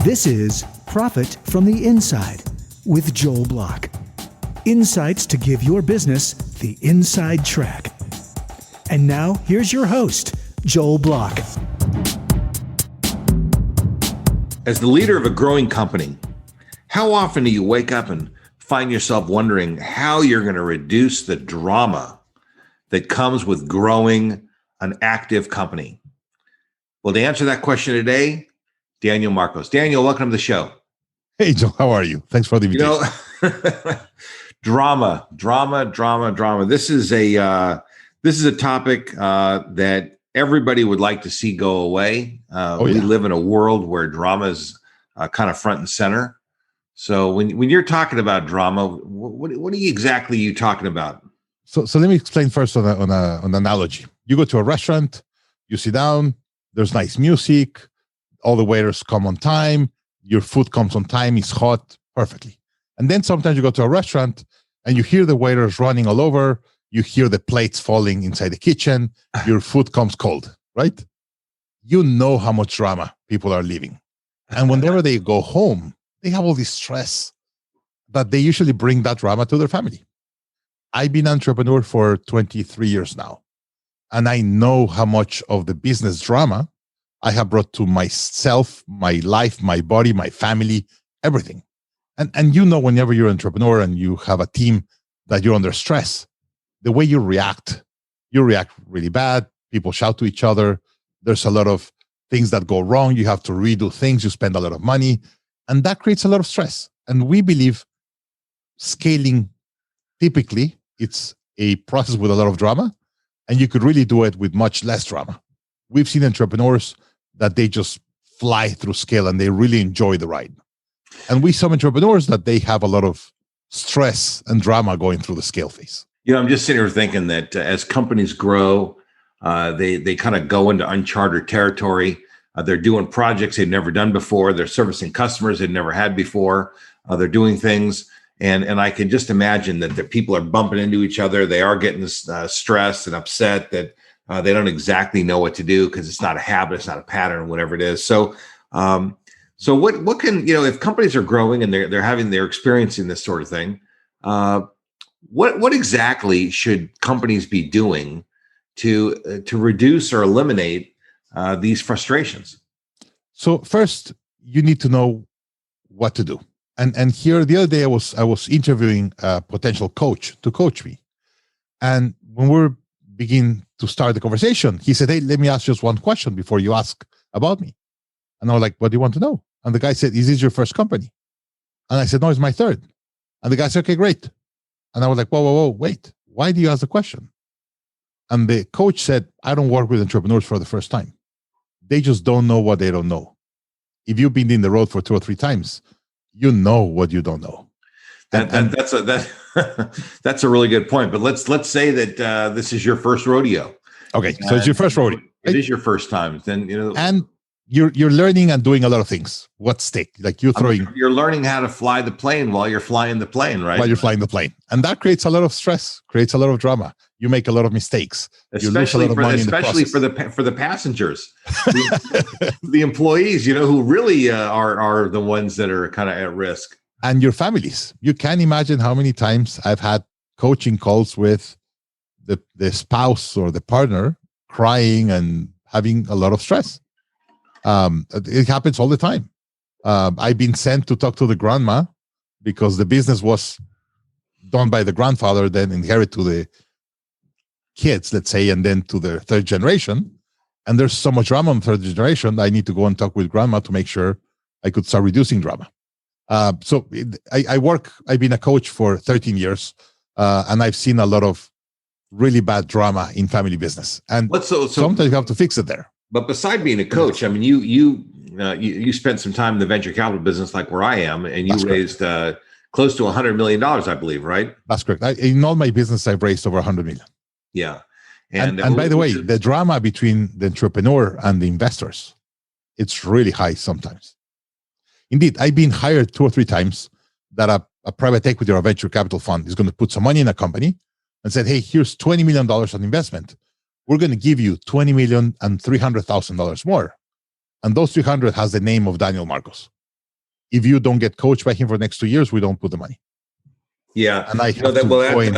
This is Profit from the Inside with Joel Block. Insights to give your business the inside track. And now, here's your host, Joel Block. As the leader of a growing company, how often do you wake up and find yourself wondering how you're going to reduce the drama that comes with growing an active company? Well, to answer that question today, Daniel Marcos. Daniel, welcome to the show. Hey, Joe, how are you? Thanks for the invitation. Drama. This is a topic that everybody would like to see go away. We live in a world where drama is kind of front and center. So when you're talking about drama, what are you exactly talking about? So let me explain first on an analogy. You go to a restaurant, you sit down, there's nice music, all the waiters come on time, your food comes on time, it's hot, perfectly. And then sometimes you go to a restaurant and you hear the waiters running all over, you hear the plates falling inside the kitchen, your food comes cold, right? You know how much drama people are living. And whenever they go home, they have all this stress, but they usually bring that drama to their family. I've been an entrepreneur for 23 years now, and I know how much of the business drama I have brought to myself, my life, my body, my family, everything. And you know, whenever you're an entrepreneur and you have a team that you're under stress, the way you react really bad. People shout to each other. There's a lot of things that go wrong. You have to redo things. You spend a lot of money. And that creates a lot of stress. And we believe scaling, typically, it's a process with a lot of drama. And you could really do it with much less drama. We've seen entrepreneurs that they just fly through scale and they really enjoy the ride. And we some entrepreneurs that they have a lot of stress and drama going through the scale phase. You know, I'm just sitting here thinking that as companies grow, they kind of go into uncharted territory. They're doing projects they've never done before. They're servicing customers they've never had before. They're doing things. And I can just imagine that the people are bumping into each other. They are getting stressed and upset that they don't exactly know what to do because it's not a habit, it's not a pattern, whatever it is. So what can, if companies are growing and they're experiencing this sort of thing, what exactly should companies be doing to reduce or eliminate these frustrations? So first, you need to know what to do. And here the other day I was interviewing a potential coach to coach me, and when we're begin to start the conversation, he said, "Hey, let me ask just one question before you ask about me." And I was like, "What do you want to know?" And the guy said, "Is this your first company?" And I said, "No, it's my third." And the guy said, "Okay, great." And I was like, whoa, wait, why do you ask the question? And the coach said, "I don't work with entrepreneurs for the first time. They just don't know what they don't know. If you've been in the road for 2 or 3 times, you know what you don't know." That's a really good point. But let's say that this is your first rodeo. Okay, so it's your first rodeo. It is your first time. Then and you're learning and doing a lot of things. What's stake? Like you're learning how to fly the plane while you're flying the plane, right? While you're flying the plane, and that creates a lot of stress, creates a lot of drama. You make a lot of mistakes. Especially for the passengers, the employees, who really are the ones that are kind of at risk. And your families. You can imagine how many times I've had coaching calls with the spouse or the partner crying and having a lot of stress. It happens all the time. I've been sent to talk to the grandma because the business was done by the grandfather, then inherited to the kids, let's say, and then to the third generation. And there's so much drama on the third generation, I need to go and talk with grandma to make sure I could start reducing drama. I've been a coach for 13 years, and I've seen a lot of really bad drama in family business. And sometimes you have to fix it there. But beside being a coach, I mean, you spent some time in the venture capital business like where I am, and you raised close to $100 million, I believe, right? That's correct. In all my business, I've raised over 100 million. Yeah. And by the way, the drama between the entrepreneur and the investors, it's really high sometimes. Indeed, I've been hired 2 or 3 times that a private equity or a venture capital fund is going to put some money in a company and said, "Hey, here's $20 million on investment. We're going to give you $20 million and $300,000 more." And those 300 has the name of Daniel Marcos. if you don't get coached by him for the next 2 years, we don't put the money. Yeah, and I have to go in.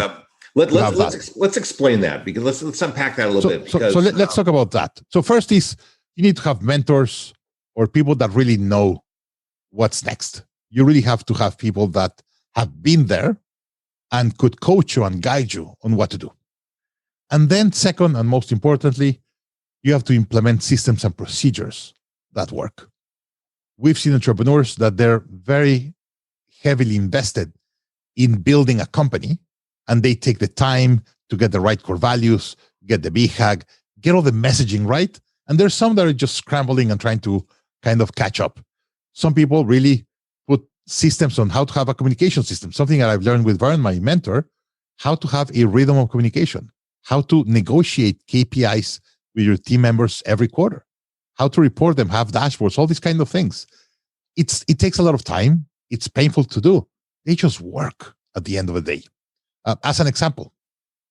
Let's explain that, because let's unpack that a little bit. So let's talk about that. So first is you need to have mentors or people that really know what's next. You really have to have people that have been there and could coach you and guide you on what to do. And then second, and most importantly, you have to implement systems and procedures that work. We've seen entrepreneurs that they're very heavily invested in building a company, and they take the time to get the right core values, get the BHAG, get all the messaging right. And there's some that are just scrambling and trying to kind of catch up. Some people really put systems on how to have a communication system, something that I've learned with Vern, my mentor, how to have a rhythm of communication, how to negotiate KPIs with your team members every quarter, how to report them, have dashboards, all these kind of things. It takes a lot of time. It's painful to do. They just work at the end of the day. As an example,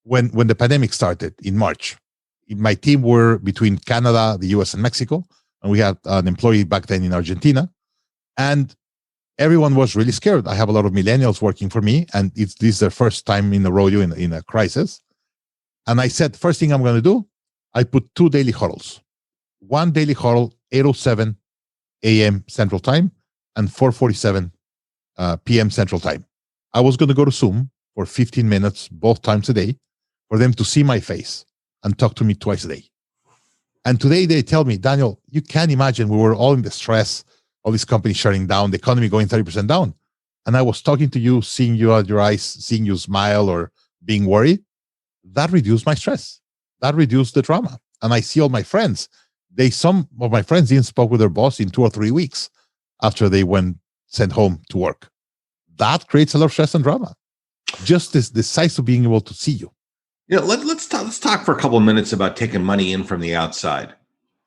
when the pandemic started in March, my team were between Canada, the US, and Mexico, and we had an employee back then in Argentina, and everyone was really scared. I have a lot of millennials working for me, and this is their first time in the rodeo in a crisis. And I said, first thing I'm going to do, I put 2 daily huddles. One daily huddle, 8:07 a.m. Central Time and 4:47 p.m. Central Time. I was going to go to Zoom for 15 minutes, both times a day, for them to see my face and talk to me twice a day. And today they tell me, Daniel, you can't imagine, we were all in the stress, all these companies shutting down, the economy going 30% down. And I was talking to you, seeing you at your eyes, seeing you smile or being worried. That reduced my stress. That reduced the drama. And I see all my friends. Some of my friends didn't spoke with their boss in 2 or 3 weeks after they went sent home to work. That creates a lot of stress and drama. Just the size of being able to see you. Yeah, let's talk for a couple of minutes about taking money in from the outside.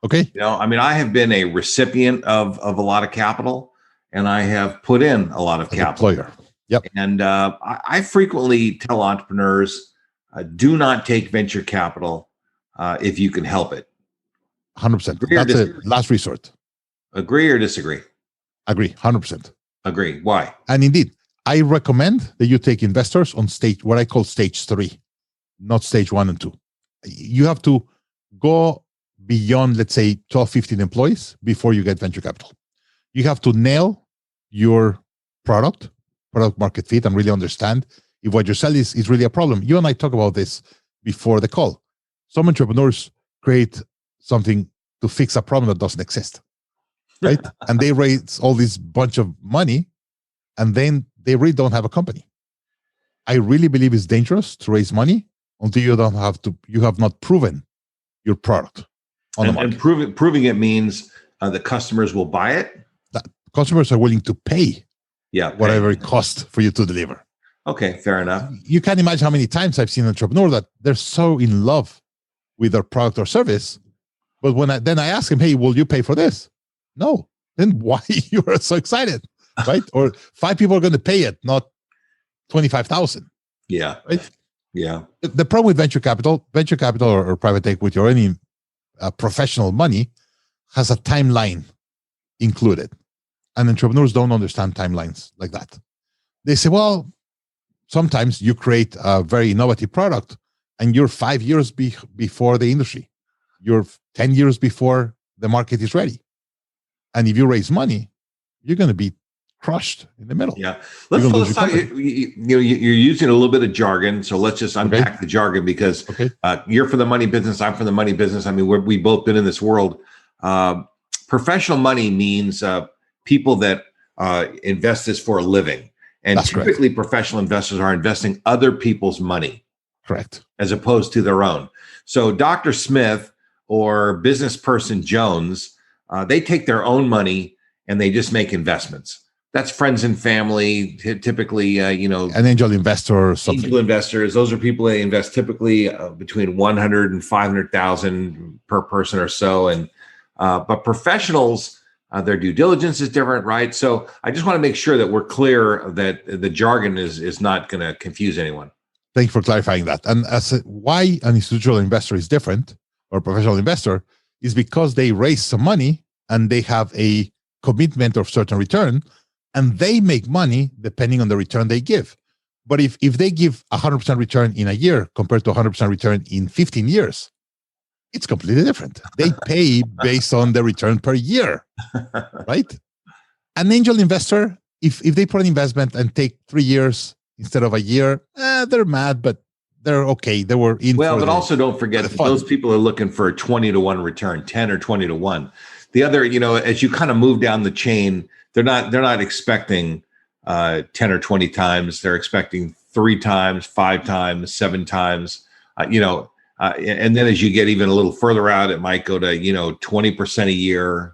Okay. I have been a recipient of a lot of capital, and I have put in a lot of capital. Employer. Yep. And I frequently tell entrepreneurs, do not take venture capital if you can help it. 100%. That's a last resort. Agree or disagree? Agree. 100%. Agree. Why? And indeed, I recommend that you take investors on stage, what I call stage 3, not stage 1 and 2. You have to go beyond, let's say, 12, 15 employees before you get venture capital. You have to nail your product market fit, and really understand if what you sell is really a problem. You and I talk about this before the call. Some entrepreneurs create something to fix a problem that doesn't exist, right? And they raise all this bunch of money, and then they really don't have a company. I really believe it's dangerous to raise money until you have not proven your product on the market. And proving it means the customers will buy it. That customers are willing to pay whatever it costs for you to deliver. Okay, fair enough. You can't imagine how many times I've seen an entrepreneur that they're so in love with their product or service, but when I ask him, hey, will you pay for this? No. Then why you are so excited, right? Or 5 people are going to pay it, not 25,000. Yeah. Right? Yeah. The problem with venture capital or private equity or any professional money has a timeline included. And entrepreneurs don't understand timelines like that. They say, well, sometimes you create a very innovative product and you're 5 years before the industry. You're 10 years before the market is ready. And if you raise money, you're going to be crushed in the middle. Yeah. Let's talk, you're using a little bit of jargon. So let's just unpack the jargon, because you're from the money business. I'm from the money business. I mean, we've both been in this world. Professional money means people that invest this for a living. And That's typically professional investors are investing other people's money. Correct. As opposed to their own. So Dr. Smith or business person Jones, they take their own money and they just make investments. That's friends and family, typically, an angel investor or something. Angel investors, those are people that invest typically between 100 and 500,000 per person or so. And but professionals, their due diligence is different, right? So I just want to make sure that we're clear that the jargon is not going to confuse anyone. Thank you for clarifying that. And why an institutional investor is different, or a professional investor, is because they raise some money and they have a commitment of certain return. and they make money depending on the return they give. But if they give 100% return in a year compared to 100% return in 15 years, it's completely different. They pay based on the return per year, right? An angel investor, if they put an investment and take 3 years instead of a year, they're mad, but they're okay. They were in. Well, but also don't forget that those people are looking for a 20-to-1 return, 10 or 20-to-1. The other, as you kind of move down the chain, they're not expecting 10 or 20 times. They're expecting 3 times, 5 times, 7 times, and then as you get even a little further out, it might go to, 20% a year,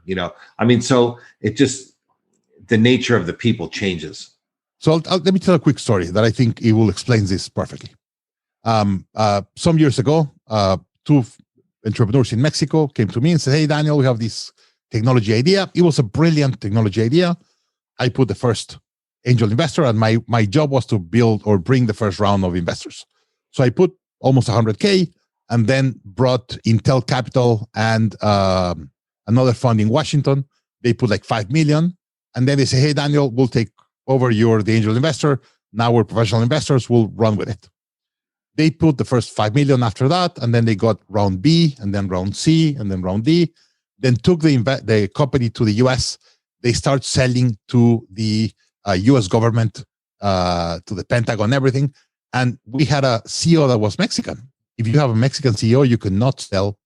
so it just, the nature of the people changes. So let me tell a quick story that I think it will explain this perfectly. Some years ago, 2 entrepreneurs in Mexico came to me and said, "Hey, Daniel, we have this technology idea." It was a brilliant technology idea. I put the first angel investor, and my job was to build or bring the first round of investors. So I put almost 100K, and then brought Intel Capital and another fund in Washington. They put like 5 million, and then they say, "Hey, Daniel, we'll take over. You're the angel investor. Now we're professional investors. We'll run with it." They put the first 5 million after that, and then they got round B, and then round C, and then round D. Then took the company to the US. They start selling to the US government, to the Pentagon, everything. And we had a CEO that was Mexican. If you have a Mexican CEO, you cannot sell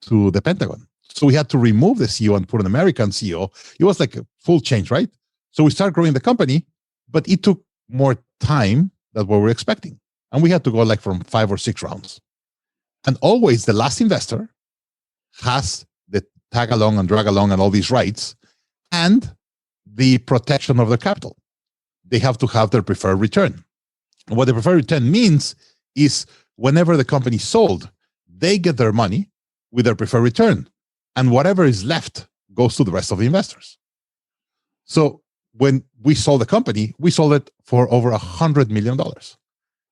to the Pentagon. So we had to remove the CEO and put an American CEO. It was like a full change, right? So we started growing the company, but it took more time than what we were expecting. And we had to go like from 5 or 6 rounds. And always the last investor has the tag along and drag along and all these rights and the protection of their capital. They have to have their preferred return. And what the preferred return means is whenever the company sold, they get their money with their preferred return. And whatever is left goes to the rest of the investors. So when we sold the company, we sold it for over $100 million.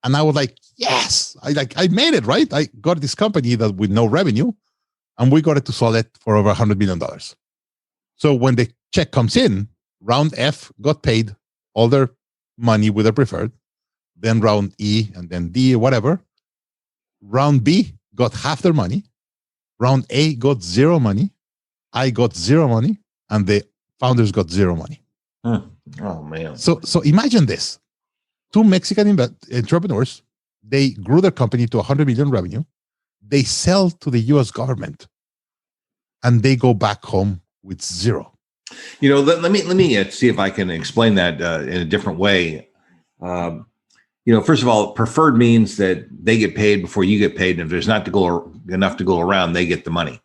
And I was like, yes, I made it, right? I got this company that with no revenue, and we got it to sell it for over $100 million. So when the check comes in, round F got paid all their money with their preferred, then round E and then D, whatever. Round B got half their money. Round A got 0 money. I got 0 money, and the founders got 0 money. Oh man! So imagine this: 2 Mexican entrepreneurs, they grew their company to 100 million revenue. They sell to the U.S. government, and they go back home with 0. Let me see if I can explain that in a different way. First of all, preferred means that they get paid before you get paid, and if there's not enough to go around, they get the money.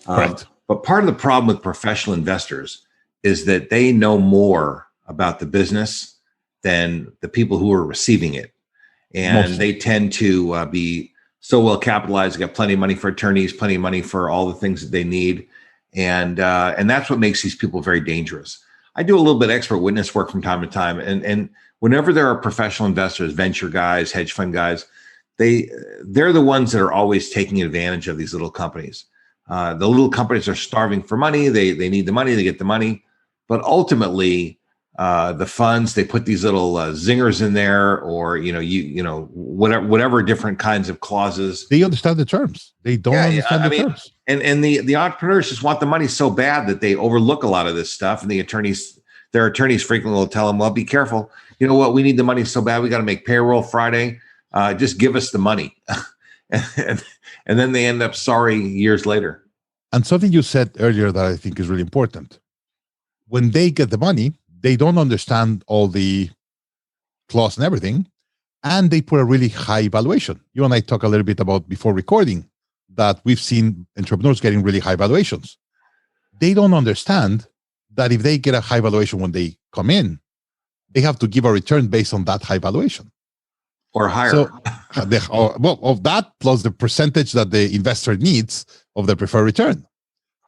Correct. But part of the problem with professional investors is that they know more about the business than the people who are receiving it, and they tend to be so well capitalized. They got plenty of money for attorneys, plenty of money for all the things that they need, and that's what makes these people very dangerous. I do a little bit of expert witness work from time to time, and whenever there are professional investors, venture guys, hedge fund guys, they're the ones that are always taking advantage of these little companies. The little companies are starving for money. They need the money. They get the money, but ultimately, the funds, they put these little zingers in there, or whatever different kinds of clauses. They understand the terms. They don't understand the terms. And the entrepreneurs just want the money so bad that they overlook a lot of this stuff. And their attorneys frequently will tell them, "Well, be careful. You know what? We need the money so bad. We got to make payroll Friday. Just give us the money." and then they end up sorry years later. And something you said earlier that I think is really important: when they get the money, they don't understand all the clause and everything, and they put a really high valuation. You and I talked a little bit about before recording that we've seen entrepreneurs getting really high valuations. They don't understand that if they get a high valuation when they come in, they have to give a return based on that high valuation. Or higher. So, of that plus the percentage that the investor needs of the preferred return.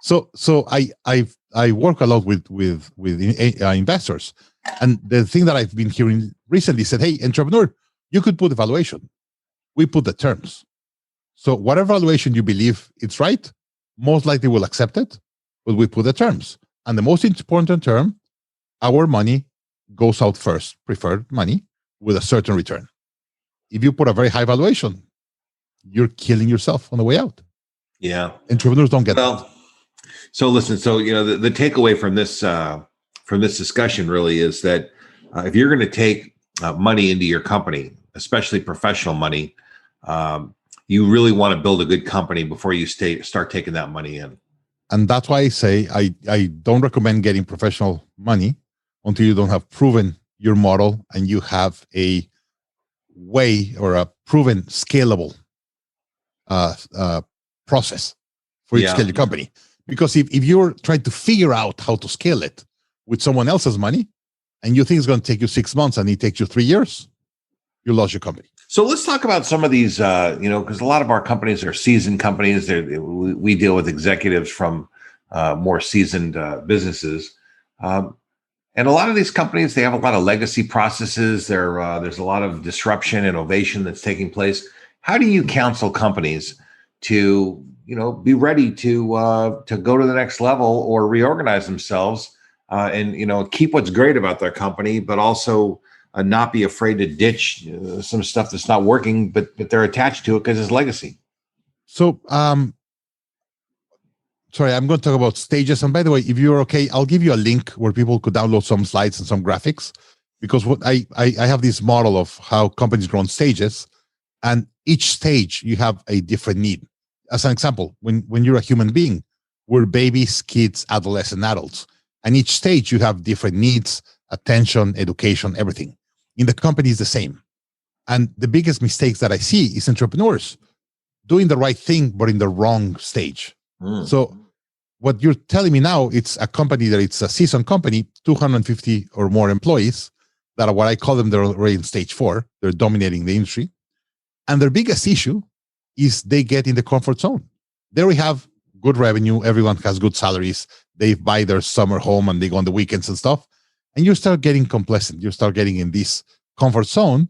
So I work a lot with investors, and the thing that I've been hearing recently said, "Hey, entrepreneur, you could put the valuation. We put the terms. So whatever valuation you believe it's right, most likely we'll accept it, but we put the terms. And the most important term, our money goes out first, preferred money, with a certain return. If you put a very high valuation, you're killing yourself on the way out. Yeah. Entrepreneurs don't get that. So listen, so the takeaway from this discussion really is that if you're going to take money into your company, especially professional money, you really want to build a good company before you start taking that money in. And that's why I say I don't recommend getting professional money until you don't have proven your model and you have a way or a proven scalable process for you to scale your company. Because if you're trying to figure out how to scale it with someone else's money and you think it's going to take you 6 months and it takes you 3 years, you lost your company. So let's talk about some of these, because a lot of our companies are seasoned companies. We deal with executives from more seasoned businesses. And a lot of these companies, they have a lot of legacy processes. There's a lot of disruption, innovation that's taking place. How do you counsel companies to, be ready to go to the next level or reorganize themselves and, keep what's great about their company, but also not be afraid to ditch some stuff that's not working, but they're attached to it because it's legacy? So, sorry, I'm going to talk about stages. And by the way, if you're okay, I'll give you a link where people could download some slides and some graphics, because what I have this model of how companies grow in stages, and each stage you have a different need. As an example, when you're a human being, we're babies, kids, adolescent, adults. And each stage you have different needs, attention, education, everything. In the company is the same. And the biggest mistakes that I see is entrepreneurs doing the right thing, but in the wrong stage. So what you're telling me now, it's a company that it's a seasoned company, 250 or more employees that are what I call them, they're already in stage 4. They're dominating the industry. And their biggest issue is they get in the comfort zone. They already have good revenue. Everyone has good salaries. They buy their summer home and they go on the weekends and stuff. And you start getting complacent. You start getting in this comfort zone.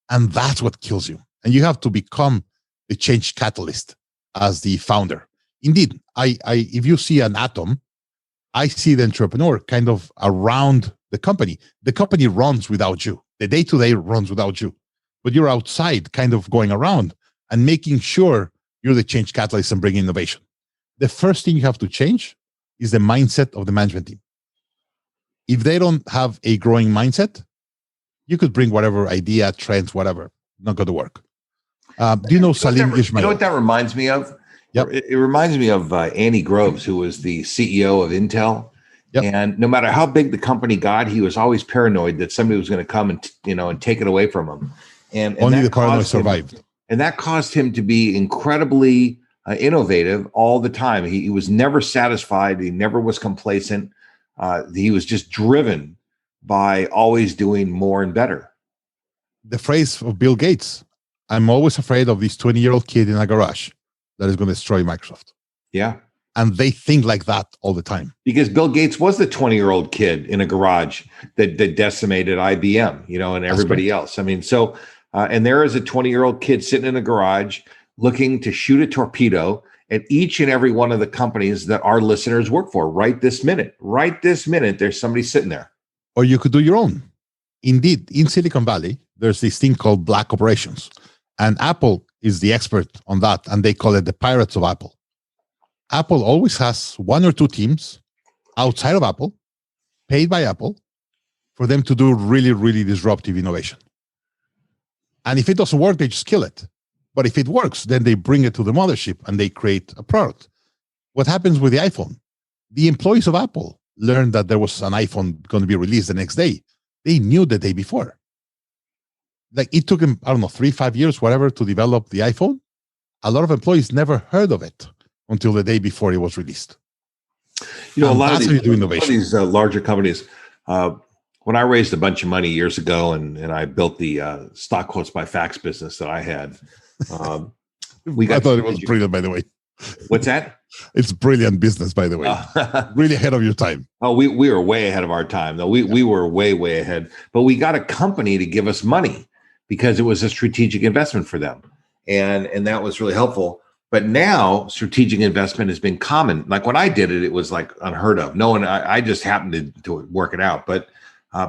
And that's what kills you. And you have to become the change catalyst as the founder. Indeed, if you see an atom, I see the entrepreneur kind of around the company. The company runs without you. The day-to-day runs without you. But you're outside kind of going around and making sure you're the change catalyst and bringing innovation. The first thing you have to change is the mindset of the management team. If they don't have a growing mindset, you could bring whatever idea, trends, whatever, not going to work. Do you know Salim Ismail? You know what that reminds me of? Yep. It reminds me of Andy Groves, who was the CEO of Intel. Yep. And no matter how big the company got, he was always paranoid that somebody was going to come and take it away from him. And only the paranoid survived. And that caused him to be incredibly innovative all the time. He was never satisfied. He never was complacent. He was just driven by always doing more and better. The phrase of Bill Gates, I'm always afraid of this 20-year-old kid in a garage that is going to destroy Microsoft. Yeah. And they think like that all the time. Because Bill Gates was the 20-year-old kid in a garage that decimated IBM, and everybody else. I mean, so, and there is a 20-year-old kid sitting in a garage looking to shoot a torpedo at each and every one of the companies that our listeners work for right this minute. Right this minute, there's somebody sitting there. Or you could do your own. Indeed, in Silicon Valley, there's this thing called black operations. And Apple is the expert on that, and they call it the Pirates of Apple. Apple always has 1 or 2 teams outside of Apple, paid by Apple, for them to do really, really disruptive innovation. And if it doesn't work, they just kill it. But if it works, then they bring it to the mothership and they create a product. What happens with the iPhone? The employees of Apple learned that there was an iPhone going to be released the next day. They knew the day before. Like it took them, 3-5 years, whatever, to develop the iPhone. A lot of employees never heard of it until the day before it was released. A lot of these larger companies, when I raised a bunch of money years ago and I built the stock quotes by fax business that I had, I thought it was brilliant, by the way. What's that? It's brilliant business, by the way. Really ahead of your time. Oh, we were way ahead of our time, though. We were way ahead. But we got a company to give us money because it was a strategic investment for them. And that was really helpful. But now strategic investment has been common. Like when I did it, it was like unheard of. No one, I just happened to work it out. But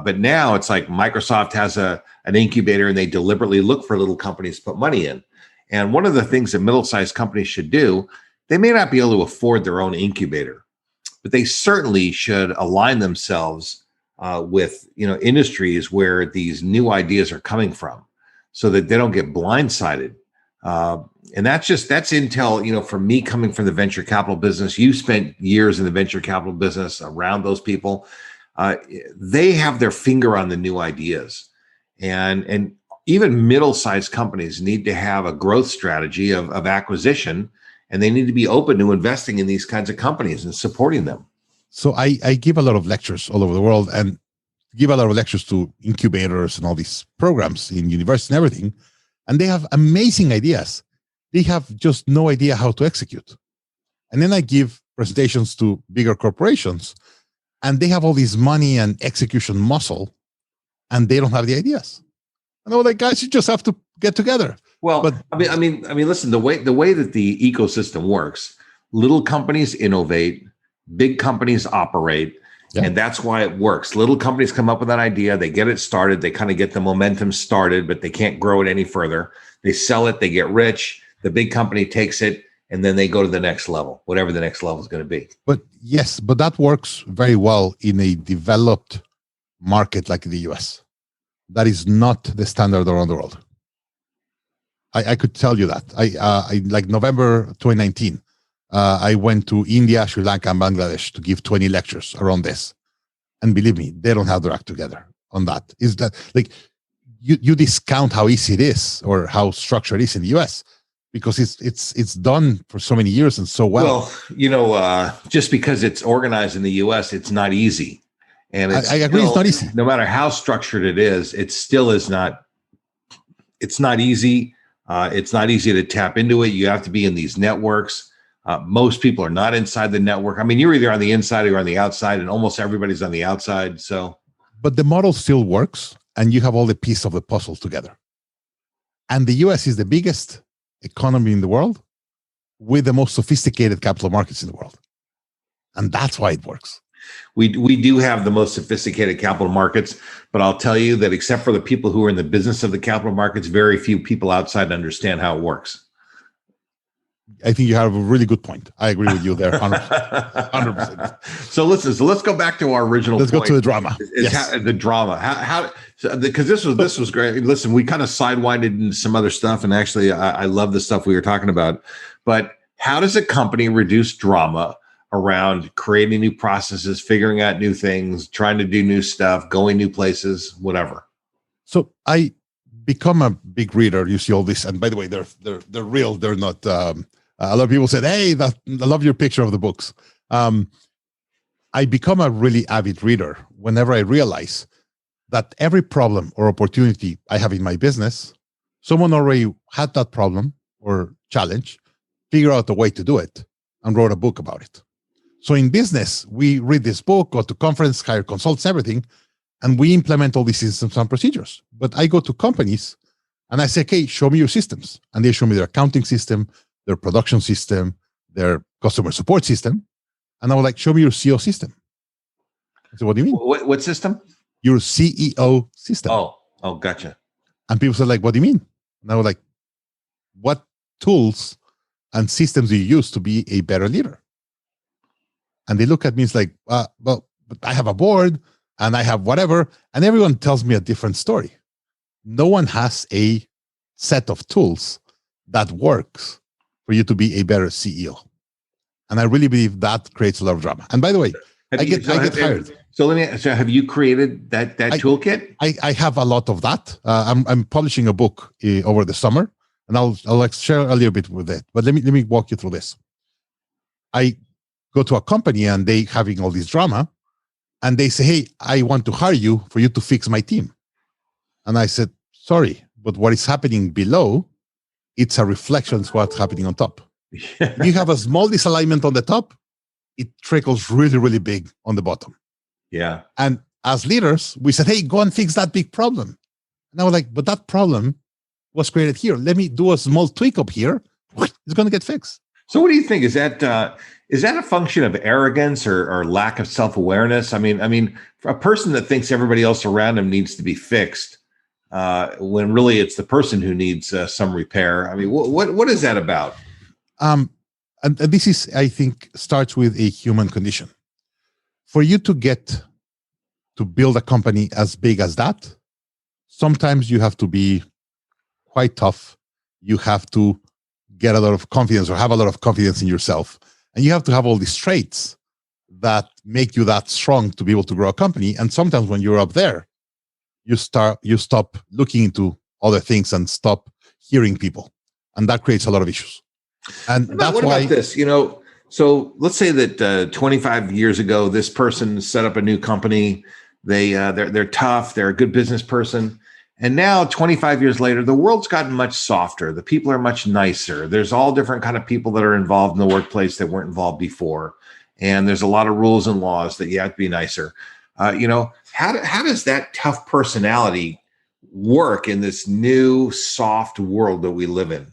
But now it's like Microsoft has an incubator, and they deliberately look for little companies to put money in. And one of the things that middle-sized companies should do, they may not be able to afford their own incubator, but they certainly should align themselves with industries where these new ideas are coming from, so that they don't get blindsided. And that's intel. For me, coming from the venture capital business, you spent years in the venture capital business around those people. They have their finger on the new ideas, and even middle-sized companies need to have a growth strategy of acquisition, and they need to be open to investing in these kinds of companies and supporting them. So I give a lot of lectures all over the world, and give a lot of lectures to incubators and all these programs in universities and everything. And they have amazing ideas. They have just no idea how to execute. And then I give presentations to bigger corporations, and they have all this money and execution muscle, and they don't have the ideas. And I'm like, guys, you just have to get together. Well, but I mean, listen, the way that the ecosystem works, little companies innovate, big companies operate, and that's why it works. Little companies come up with an idea, they get it started, they kind of get the momentum started, but they can't grow it any further. They sell it, they get rich. The big company takes it, and then they go to the next level, whatever the next level is going to be. But yes, but that works very well in a developed market like the US. That is not the standard around the world. I could tell you that. I like November 2019, I went to India, Sri Lanka, and Bangladesh to give 20 lectures around this. And believe me, they don't have their act together on that. Is that like you discount how easy it is or how structured it is in the US, because it's done for so many years and so well. Well, just because it's organized in the US, it's not easy. And I agree, it's not easy. No matter how structured it is, it still is not. It's not easy. It's not easy to tap into it. You have to be in these networks. Most people are not inside the network. I mean, you're either on the inside or on the outside, and almost everybody's on the outside. So, but the model still works, and you have all the pieces of the puzzle together. And the US is the biggest economy in the world with the most sophisticated capital markets in the world. And that's why it works. We do have the most sophisticated capital markets, but I'll tell you that except for the people who are in the business of the capital markets, very few people outside understand how it works. I think you have a really good point. I agree with you there, 100%. So let's go back to our original. Let's go to the drama. The drama. How because this was great. Listen, we kind of sidewinded into some other stuff, and actually, I love the stuff we were talking about. But how does a company reduce drama around creating new processes, figuring out new things, trying to do new stuff, going new places, whatever? So I become a big reader. You see all this, and by the way, they're real. They're not. A lot of people said, "Hey, I love your picture of the books." I become a really avid reader whenever I realize that every problem or opportunity I have in my business, someone already had that problem or challenge, figure out a way to do it, and wrote a book about it. So in business, we read this book, go to conference, hire consultants, everything, and we implement all these systems and procedures. But I go to companies and I say, "Okay, show me your systems." And they show me their accounting system, their production system, their customer support system. And I was like, "Show me your CEO system." I said, "What do you mean?" What system? Your CEO system. Oh, gotcha. And people said, like, "What do you mean?" And I was like, "What tools and systems do you use to be a better leader?" And they look at me, it's like, well, but I have a board and I have whatever. And everyone tells me a different story. No one has a set of tools that works for you to be a better CEO. And I really believe that creates a lot of drama. And by the way, I get hired. So have you created that toolkit? I have a lot of that. I'm publishing a book over the summer, and I'll share a little bit with it. But let me walk you through this. I go to a company and they having all this drama, and they say, "Hey, I want to hire you for you to fix my team." And I said, "Sorry, but what is happening below, it's a reflection of what's happening on top." You have a small disalignment on the top, it trickles really, really big on the bottom. Yeah. And as leaders, we said, "Hey, go and fix that big problem." And I was like, "But that problem was created here. Let me do a small tweak up here. It's going to get fixed." So what do you think? Is that a function of arrogance or lack of self-awareness? I mean, for a person that thinks everybody else around him needs to be fixed, when really it's the person who needs some repair. I mean, what is that about? And this is, I think, starts with a human condition. For you to get to build a company as big as that, sometimes you have to be quite tough. You have to get a lot of confidence or have a lot of confidence in yourself. And you have to have all these traits that make you that strong to be able to grow a company. And sometimes when you're up there, you stop looking into other things and stop hearing people. And that creates a lot of issues. And what about this? So let's say that 25 years ago, this person set up a new company. They're tough. They're a good business person. And now 25 years later, the world's gotten much softer. The people are much nicer. There's all different kind of people that are involved in the workplace that weren't involved before. And there's a lot of rules and laws that you have to be nicer. How does that tough personality work in this new soft world that we live in?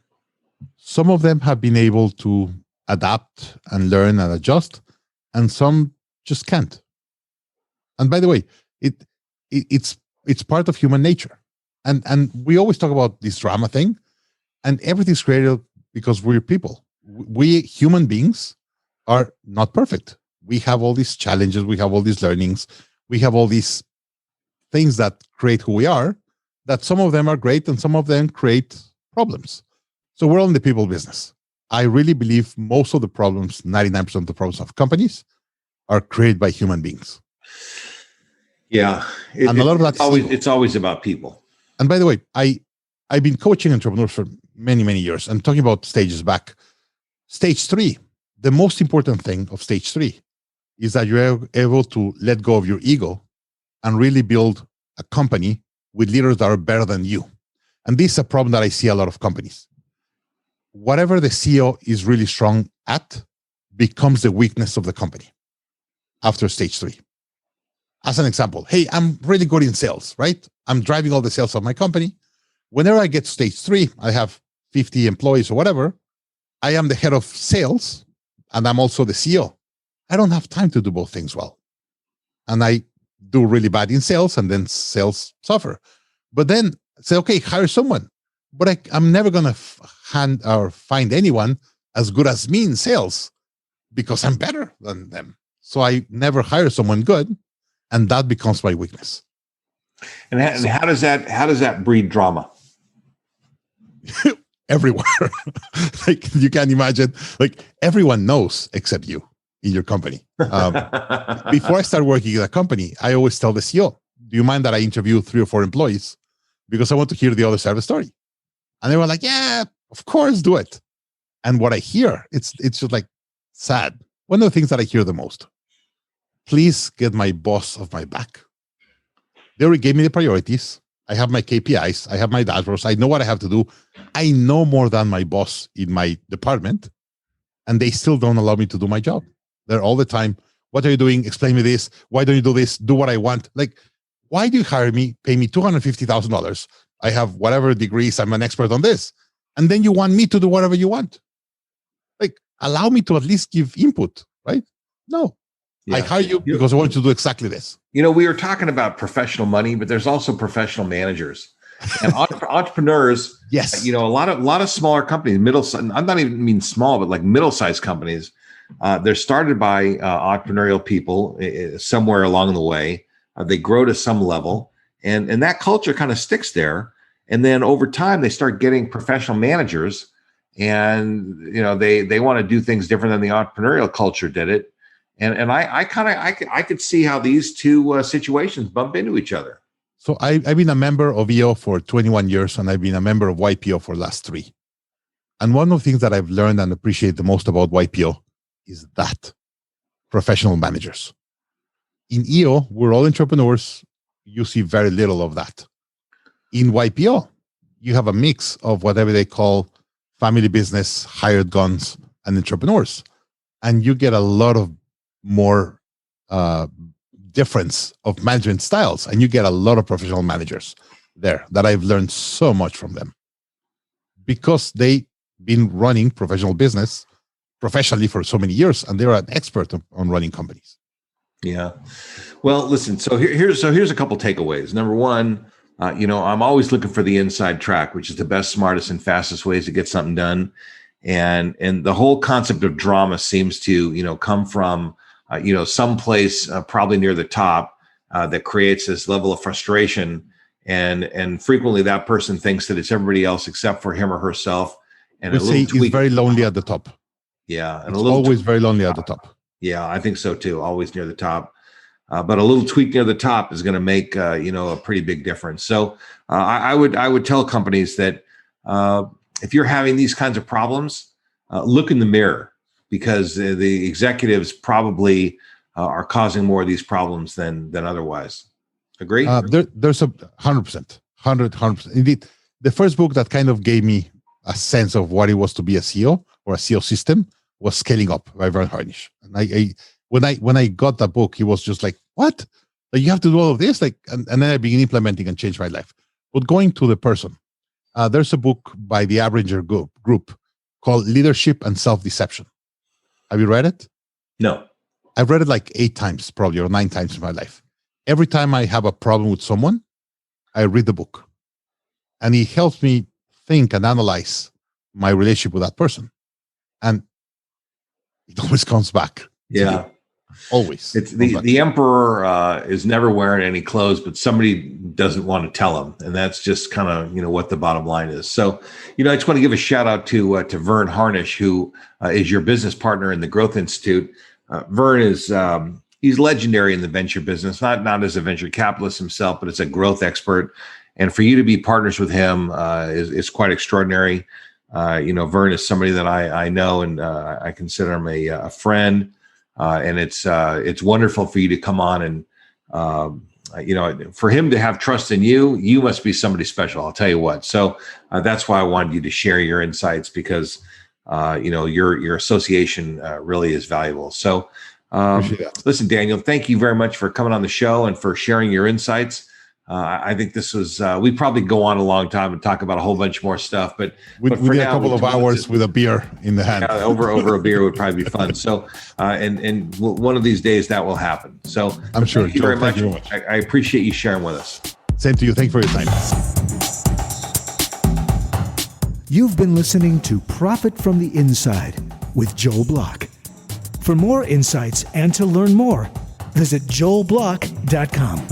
Some of them have been able to adapt and learn and adjust, and some just can't. And by the way, it's part of human nature. And we always talk about this drama thing, and everything's created because we're people. We human beings are not perfect. We have all these challenges. We have all these learnings. We have all these things that create who we are, that some of them are great and some of them create problems. So we're all in the people business. I really believe most of the problems, 99% of the problems of companies, are created by human beings. Yeah. And a lot of that's it's always about people. And by the way, I've been coaching entrepreneurs for many, many years and talking about stages back. Stage 3, the most important thing of stage 3 is that you're able to let go of your ego and really build a company with leaders that are better than you. And this is a problem that I see a lot of companies. Whatever the CEO is really strong at becomes the weakness of the company after stage 3. As an example, hey, I'm really good in sales, right? I'm driving all the sales of my company. Whenever I get to stage 3, I have 50 employees or whatever. I am the head of sales and I'm also the CEO. I don't have time to do both things well. And I do really bad in sales and then sales suffer. But then say, okay, hire someone. But I'm never going to find anyone as good as me in sales because I'm better than them. So I never hire someone good. And that becomes my weakness. And how does that breed drama? Everywhere. Like you can imagine, like everyone knows except you in your company. Before I start working in a company, I always tell the CEO, do you mind that I interview 3 or 4 employees? Because I want to hear the other side of the story. And they were like, yeah, of course, do it. And what I hear, it's just like sad. One of the things that I hear the most, please get my boss off my back. They already gave me the priorities. I have my KPIs. I have my dashboards. I know what I have to do. I know more than my boss in my department, and they still don't allow me to do my job. They're all the time, what are you doing? Explain me this. Why don't you do this? Do what I want. Like, why do you hire me, pay me $250,000? I have whatever degrees. I'm an expert on this. And then you want me to do whatever you want. Like, allow me to at least give input, right? No. Yeah. I hire you because I want you to do exactly this. We were talking about professional money, but there's also professional managers and entrepreneurs. Yes. A lot of smaller companies, I'm not even mean small, but like middle-sized companies. They're started by entrepreneurial people somewhere along the way. They grow to some level, and that culture kind of sticks there. And then over time, they start getting professional managers, and they want to do things different than the entrepreneurial culture did it. And I could see how these two situations bump into each other. So I've been a member of EO for 21 years, and I've been a member of YPO for the last 3. And one of the things that I've learned and appreciate the most about YPO is that professional managers. In EO, we're all entrepreneurs. You see very little of that. In YPO, you have a mix of whatever they call family business, hired guns, and entrepreneurs. And you get a lot of more difference of management styles, and you get a lot of professional managers there that I've learned so much from them because they've been running professional business professionally for so many years, and they're an expert on running companies. Yeah. Well, listen, so here's a couple takeaways. Number one, I'm always looking for the inside track, which is the best, smartest, and fastest ways to get something done. And the whole concept of drama seems to, come from, someplace probably near the top that creates this level of frustration. And frequently that person thinks that it's everybody else except for him or herself. And we say it's very lonely at the top. Yeah. And it's always very lonely at the top. Yeah, I think so too. Always near the top. But a little tweak near the top is going to make, a pretty big difference. So I would tell companies that if you're having these kinds of problems, look in the mirror, because the executives probably are causing more of these problems than otherwise. Agree? There's a 100%. Indeed, the first book that kind of gave me a sense of what it was to be a CEO or a CEO system was Scaling Up by Vern Harnish. And when I got that book, he was just like, what? Like, you have to do all of this? And then I began implementing and changed my life. But going to the person, there's a book by the Abringer group called Leadership and Self-Deception. Have you read it? No. I've read it like 8 times, probably, or 9 times in my life. Every time I have a problem with someone, I read the book. And it helps me think and analyze my relationship with that person. And it always comes back. Yeah. Always. It's the emperor is never wearing any clothes, but somebody doesn't want to tell him. And that's just kind of, what the bottom line is. So, I just want to give a shout out to Vern Harnish, who is your business partner in the Growth Institute. Vern is, he's legendary in the venture business, not as a venture capitalist himself, but as a growth expert. And for you to be partners with him is quite extraordinary. Vern is somebody that I know, and I consider him a friend. And it's wonderful for you to come on and, for him to have trust in you, you must be somebody special. I'll tell you what. So that's why I wanted you to share your insights, because, your association really is valuable. So listen, Daniel, thank you very much for coming on the show and for sharing your insights. I think this was, we'd probably go on a long time and talk about a whole bunch more stuff, but we need a couple of hours with a beer in the hand. Over a beer would probably be fun. So, and one of these days that will happen. So I'm sure. Thank you very much. I appreciate you sharing with us. Same to you. Thanks for your time. You've been listening to Profit from the Inside with Joel Block. For more insights and to learn more, visit joelblock.com.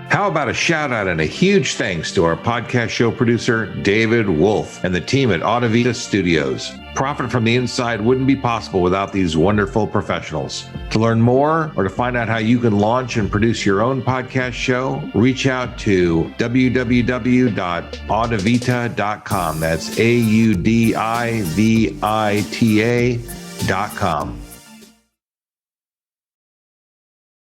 How about a shout out and a huge thanks to our podcast show producer, David Wolf, and the team at Audivita Studios. Profit from the Inside wouldn't be possible without these wonderful professionals. To learn more or to find out how you can launch and produce your own podcast show, reach out to www.audivita.com. That's AUDIVITA.com.